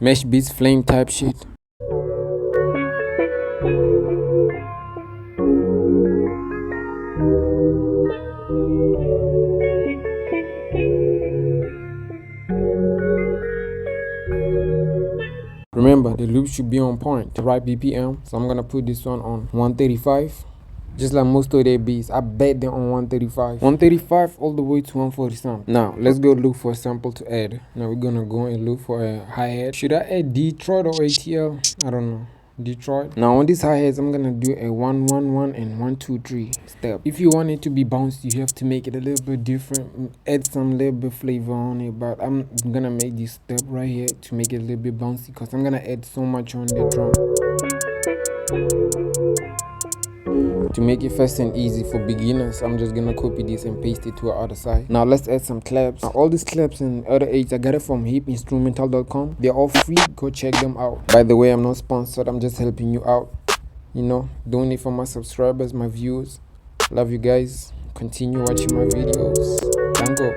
Mesh beats, flame type shit. Remember, the loop should be on point, the right BPM. So I'm gonna put this one on 135. Just like most of their beats, I bet they're on 135. 135 all the way to 140 something. Now, let's go look for a sample to add. Now we're gonna go and look for a hi-hat. Should I add Detroit or ATL? I don't know. Detroit. Now on these hi-hats, I'm gonna do a 1-1-1 and 1-2-3 step. If you want it to be bouncy, you have to make it a little bit different. Add some little bit flavor on it, but I'm gonna make this step right here to make it a little bit bouncy because I'm gonna add so much on the drum. To make it fast and easy for beginners, I'm just gonna copy this and paste it to our other side. Now let's add some claps. Now all these claps and other aids, I got it from hipinstrumental.com. They're all free, go check them out. By the way, I'm not sponsored, I'm just helping you out. You know, doing it for my subscribers, my viewers. Love you guys. Continue watching my videos. Dango.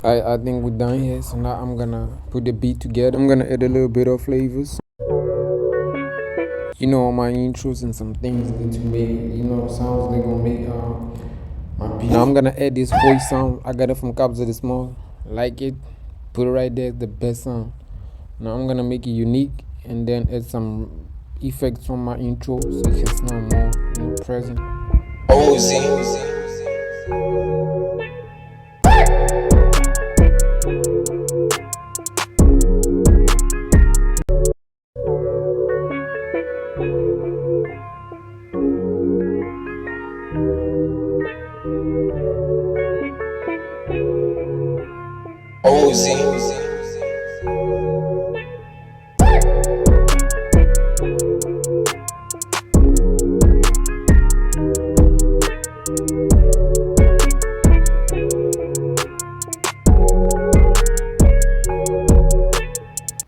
I think we're done here, so now I'm gonna put the beat together. I'm gonna add a little bit of flavors. You know, my intros and some things to make, you know, sounds they're gonna make my beat. Now I'm gonna add this voice sound. I got it from Cops of the Small. Like it, put it right there, the best sound. Now I'm gonna make it unique and then add some effects from my intro so it can sound more, you know, present. Ozy.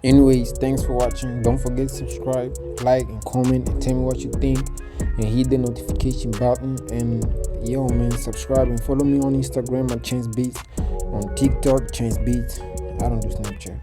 Anyways, thanks for watching. Don't forget to subscribe, like, and comment, and tell me what you think, and hit the notification button. And yo man, subscribe and follow me on Instagram at Chance Beats, on TikTok Chance Beats. I don't do Snapchat.